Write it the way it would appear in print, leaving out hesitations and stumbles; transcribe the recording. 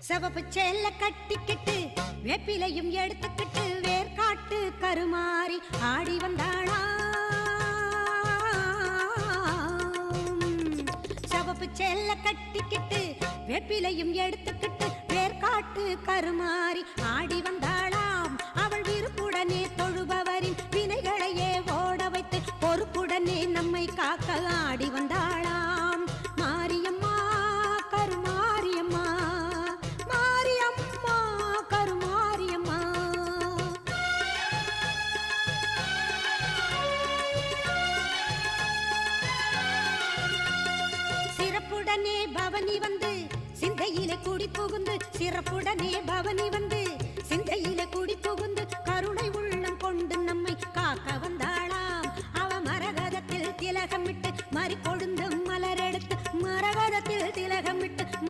சிவப்பு சேல கட்டிக்கிட்டு வேப்பிலையும் எடுத்துக்கிட்டு வேர்காட்டு கருமாறி ஆடி வந்தாளா. சிவப்பு சேல கட்டிக்கிட்டு வேப்பிலையும் எடுத்துக்கிட்டு வேர்காட்டு கருமாறி ஆடி வந்தாளாம். அவள் விருப்புடனே தொழுபவரின் வினைகளையே ஓட வைத்து பொறுப்புடனே நம்மை காக்க ஆடி வந்தாளாம். மாரியம்மா கருமாரியம்மா, மாரியம்மா கருமாரியம்மா. சிறப்புடனே பவனி வந்து சிந்தையிலே கூடி புகுந்து, சிறப்புடனே பவனி வந்து சிந்தையிலே